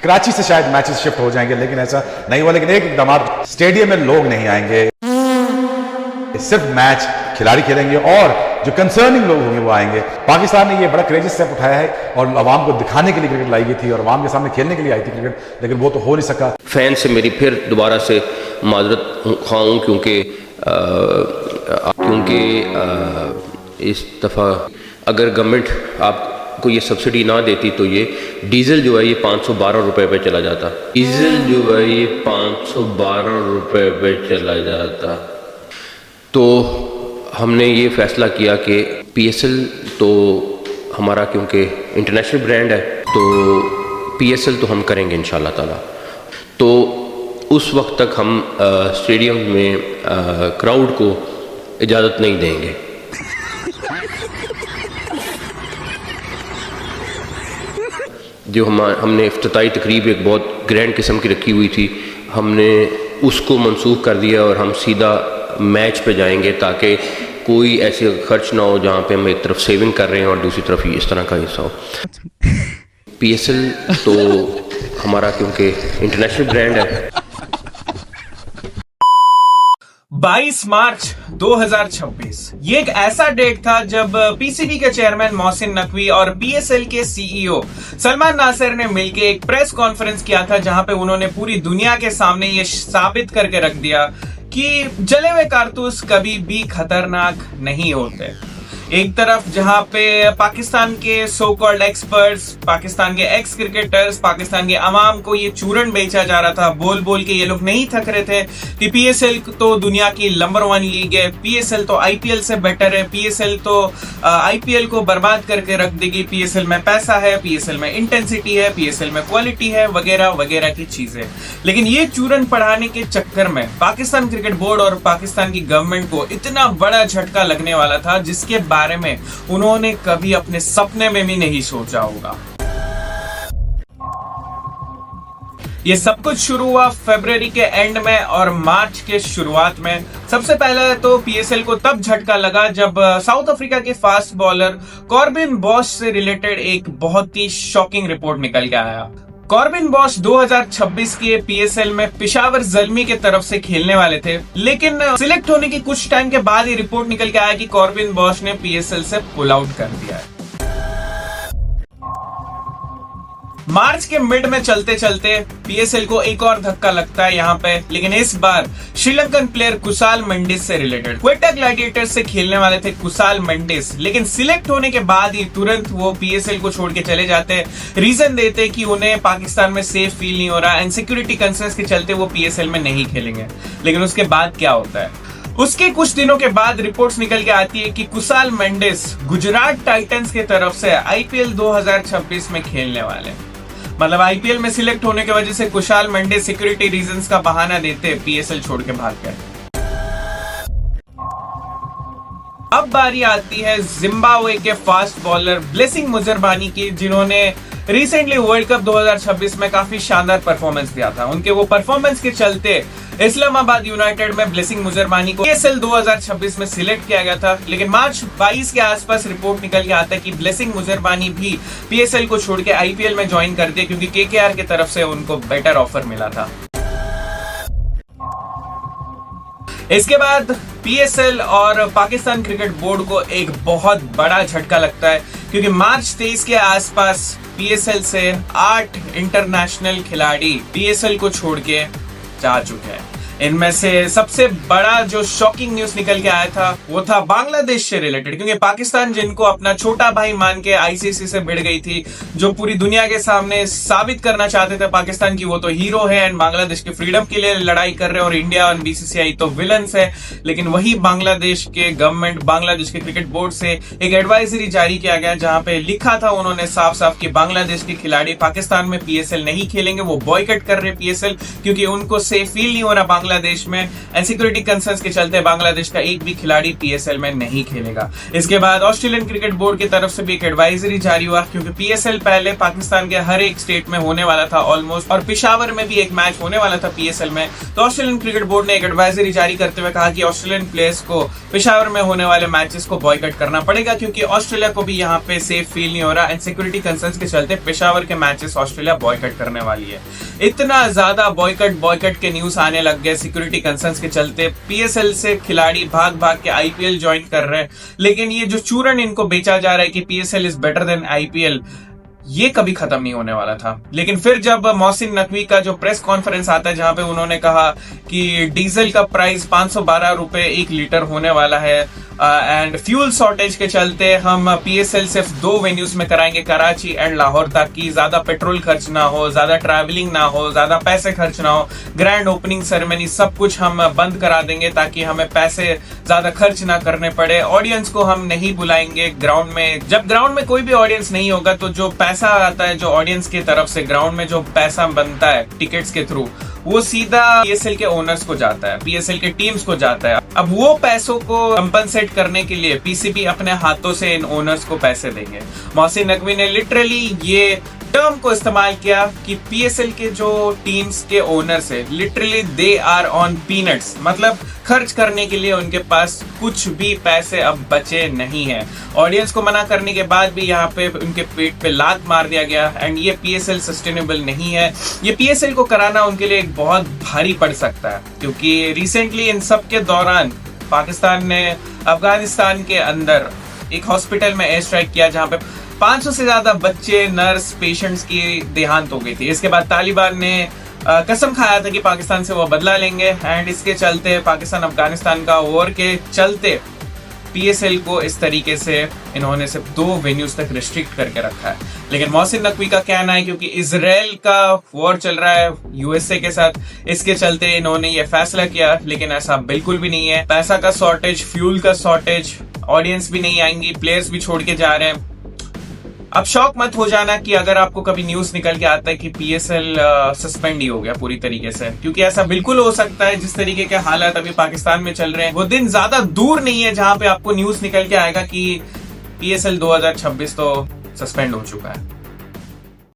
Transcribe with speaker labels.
Speaker 1: कराची से शायद matches shift हो जाएंगे, लेकिन ऐसा नहीं हुआ। लेकिन एक इकदाम, स्टेडियम में लोग नहीं आएंगे, सिर्फ मैच खिलाड़ी खेलेंगे और जो कंसर्निंग लोग होंगे वो आएंगे। पाकिस्तान ने ये बड़ा क्रेजियस स्टेप उठाया है और अवाम को दिखाने के लिए क्रिकेट लाई गई थी और अवाम के सामने खेलने के लिए आई थी क्रिकेट, लेकिन वो तो हो नहीं सका।
Speaker 2: फैन से मेरी फिर दोबारा से माजरत खाऊं क्योंकि इस दफ़ा अगर गवर्नमेंट आपको ये सब्सिडी ना देती तो ये डीज़ल जो है ये 512 रुपये पे चला जाता। डीज़ल जो है ये 512 रुपये पे चला जाता। तो हमने ये फ़ैसला किया कि PSL तो हमारा क्योंकि इंटरनेशनल ब्रांड है तो PSL तो हम करेंगे इंशाल्लाह ताला। तो उस वक्त तक हम स्टेडियम में क्राउड को इजाज़त नहीं देंगे। जो हमने इफ्तिताई तकरीब एक बहुत ग्रैंड किस्म की रखी हुई थी, हमने उसको मनसूख कर दिया और हम सीधा मैच पे जाएंगे ताकि कोई ऐसे खर्च ना हो जहाँ पे हम एक तरफ सेविंग कर रहे हैं और दूसरी तरफ इस तरह का हिस्सा हो। PSL तो हमारा क्योंकि इंटरनेशनल ब्रांड है।
Speaker 3: 22 मार्च 2026 ये एक ऐसा डेट था जब PCB के चेयरमैन मोहसिन नकवी और PSL के CEO सलमान नासिर ने मिलकर एक प्रेस कॉन्फ्रेंस किया था, जहां पे उन्होंने पूरी दुनिया के सामने ये साबित करके रख दिया कि जले हुए कारतूस कभी भी खतरनाक नहीं होते। एक तरफ जहां पे पाकिस्तान के सो कॉल्ड एक्सपर्ट्स, पाकिस्तान के एक्स क्रिकेटर्स, पाकिस्तान के अवाम को ये चूरन बेचा जा रहा था, बोल बोल के ये लोग नहीं थक रहे थे कि PSL तो दुनिया की नंबर 1 लीग है, PSL तो IPL से बेटर है, PSL तो IPL को बर्बाद करके रख देगी, PSL में पैसा है, PSL में इंटेंसिटी है, PSL में क्वालिटी है, वगैरह वगैरह की चीजें। लेकिन ये चूरन पढ़ाने के चक्कर में पाकिस्तान क्रिकेट बोर्ड और पाकिस्तान की गवर्नमेंट को इतना बड़ा झटका लगने वाला था जिसके बारे में उन्होंने कभी अपने सपने में भी नहीं सोचा होगा। ये सब कुछ शुरू हुआ फरवरी के एंड में और मार्च के शुरुआत में। सबसे पहले तो PSL को तब झटका लगा जब साउथ अफ्रीका के फास्ट बॉलर कॉर्बिन बॉश से रिलेटेड एक बहुत ही शॉकिंग रिपोर्ट निकल के आया। कॉर्बिन बॉश 2026 के PSL में पेशावर ज़ल्मी के तरफ से खेलने वाले थे, लेकिन सिलेक्ट होने के कुछ टाइम के बाद ही रिपोर्ट निकल के आया कि कॉर्बिन बॉश ने PSL से पुल आउट कर दिया है। मार्च के मिड में चलते चलते PSL को एक और धक्का लगता है यहाँ पे, लेकिन इस बार श्रीलंकन प्लेयर कुसाल मेंडिस से रिलेटेड। क्वेटा ग्लैडिएटर्स से खेलने वाले थे कुसाल मेंडिस, लेकिन सिलेक्ट होने के बाद ही तुरंत वो PSL को छोड़ के चले जाते। रीजन देते कि उन्हें पाकिस्तान में सेफ फील नहीं हो रहा एंड सिक्योरिटी कंसर्न्स के चलते वो PSL में नहीं खेलेंगे। लेकिन उसके बाद क्या होता है, उसके कुछ दिनों के बाद रिपोर्ट्स निकल के आती है कि कुसाल मेंडिस गुजरात टाइटंस की तरफ से IPL 2026 में खेलने वाले। मतलब IPL में सिलेक्ट होने की वजह से कुशाल मेंडिस सिक्योरिटी रीजंस का बहाना देते PSL छोड़ के भाग गए। अब बारी आती है जिम्बाब्वे के फास्ट बॉलर ब्लेसिंग मुजरबानी की, जिन्होंने रिसेंटली वर्ल्ड कप 2026 में काफी शानदार परफॉर्मेंस दिया था। उनके वो परफॉर्मेंस के चलते इस्लामाबाद यूनाइटेड में ब्लेसिंग मुजरबानी को PSL 2026 में सिलेक्ट किया गया था। लेकिन मार्च 22 के आसपास रिपोर्ट निकल के आता है कि ब्लेसिंग मुजरबानी भी PSL को छोड़ के IPL में ज्वाइन कर दिया, क्योंकि KKR की तरफ से उनको बेटर ऑफर मिला था। इसके बाद PSL और पाकिस्तान क्रिकेट बोर्ड को एक बहुत बड़ा झटका लगता है, क्योंकि मार्च 23 के आसपास PSL से 8 इंटरनेशनल खिलाड़ी PSL को छोड़ के जा चुके हैं। इनमें से सबसे बड़ा जो शॉकिंग न्यूज निकल के आया था वो था बांग्लादेश से रिलेटेड, क्योंकि पाकिस्तान जिनको अपना छोटा भाई मान के ICC से भिड़ गई थी, जो पूरी दुनिया के सामने साबित करना चाहते थे पाकिस्तान की वो तो हीरो है एंड बांग्लादेश की फ्रीडम के लिए लड़ाई कर रहे हैं और इंडिया और BCCI तो विलन्स है। लेकिन वही बांग्लादेश के गवर्नमेंट, बांग्लादेश के क्रिकेट बोर्ड से एक एडवाइजरी जारी किया गया, जहां पे लिखा था उन्होंने साफ साफ कि बांग्लादेश के खिलाड़ी पाकिस्तान में PSL नहीं खेलेंगे। वो बॉयकट कर रहे PSL क्योंकि उनको सेफ फील नहीं हो रहा बांग्लादेश में एंड सिक्योरिटी कंसर्न्स के चलते बांग्लादेश का एक भी खिलाड़ी पीएसएल में नहीं खेलेगा। इसके बाद ऑस्ट्रेलियन क्रिकेट बोर्ड की तरफ से भी एक एडवाइजरी जारी हुआ, क्योंकि पीएसएल पहले पाकिस्तान के हर एक स्टेट में होने वाला था ऑलमोस्ट, और पेशावर में भी एक मैच होने वाला था पीएसएल में। तो ऑस्ट्रेलियन क्रिकेट बोर्ड ने एक एडवाइजरी जारी करते हुए कहा कि ऑस्ट्रेलियन प्लेयर्स को पेशावर में होने वाले मैचेस को बॉयकॉट करना पड़ेगा, क्योंकि ऑस्ट्रेलिया को भी यहाँ पे सेफ फील नहीं हो रहा एंड सिक्योरिटी कंसर्न्स के चलते पेशावर के मैचेस ऑस्ट्रेलिया बॉयकॉट करने वाली है। इतना ज्यादा बॉयकॉट के न्यूज आने लग गए सिक्योरिटी कंसर्न्स के चलते। पीएसएल से खिलाड़ी भाग भाग के आईपीएल ज्वाइन कर रहे हैं, लेकिन ये जो चूरन इनको बेचा जा रहा है कि PSL is better than IPL, ये कभी खत्म नहीं होने वाला था। लेकिन फिर जब मोहसिन नकवी का जो प्रेस कॉन्फ्रेंस आता है, जहां पे उन्होंने कहा कि डीजल का प्राइस 512 रुपए 1 लीटर होने वाला है एंड फ्यूल शॉर्टेज के चलते हम पीएसएल सिर्फ 2 वेन्यूज में कराएंगे, कराची एंड लाहौर, ताकि ज्यादा पेट्रोल खर्च ना हो, ज्यादा ट्रैवलिंग ना हो, ज्यादा पैसे खर्च ना हो। ग्रैंड ओपनिंग सेरेमनी सब कुछ हम बंद करा देंगे ताकि हमें पैसे ज्यादा खर्च ना करने पड़े। ऑडियंस को हम नहीं बुलाएंगे ग्राउंड में। जब ग्राउंड में कोई भी ऑडियंस नहीं होगा तो जो पैसा आता है, जो ऑडियंस की तरफ से ग्राउंड में जो पैसा बनता है टिकट्स के थ्रू, वो सीधा पीएसएल के ओनर्स को जाता है, पीएसएल के टीम्स को जाता है। अब वो पैसों को कंपनसेट करने के लिए पीसीबी अपने हाथों से इन ओनर्स को पैसे देंगे। मोहसिन नकवी ने लिटरली ये टर्म को इस्तेमाल किया कि पीएसएल के जो टीम्स के ओनर्स है, literally they are on peanuts, मतलब खर्च करने के लिए उनके पास कुछ भी पैसे अब बचे नहीं है। ऑडियंस को मना करने के बाद भी यहाँ पे उनके पेट पे लात मार दिया गया एंड ये पीएसएल सस्टेनेबल नहीं है। ये पीएसएल को कराना उनके लिए एक बहुत भारी पड़ सकता है, क्योंकि रिसेंटली इन सब के दौरान पाकिस्तान ने अफगानिस्तान के अंदर एक हॉस्पिटल में एयर स्ट्राइक किया, जहाँ पे 500 से ज्यादा बच्चे, नर्स, पेशेंट्स की देहांत हो गई थी। इसके बाद तालिबान ने कसम खाया था कि पाकिस्तान से वो बदला लेंगे एंड इसके चलते पाकिस्तान अफगानिस्तान का वॉर के चलते पीएसएल को इस तरीके से इन्होंने सिर्फ 2 वेन्यूज तक रिस्ट्रिक्ट करके रखा है। लेकिन मोहसिन नकवी का कहना है क्योंकि इजराइल का वॉर चल रहा है यूएसए के साथ, इसके चलते इन्होंने ये फैसला किया, लेकिन ऐसा बिल्कुल भी नहीं है। पैसा का शॉर्टेज, फ्यूल का शॉर्टेज, ऑडियंस भी नहीं आएंगी, प्लेयर्स भी छोड़ के जा रहे हैं। अब शौक मत हो जाना कि अगर आपको कभी न्यूज निकल के आता है कि पीएसएल सस्पेंड ही हो गया पूरी तरीके से, क्योंकि ऐसा बिल्कुल हो सकता है। जिस तरीके के हालात अभी पाकिस्तान में चल रहे हैं, वो दिन ज्यादा दूर नहीं है जहां पे आपको न्यूज निकल के आएगा कि पीएसएल 2026 तो सस्पेंड हो चुका है।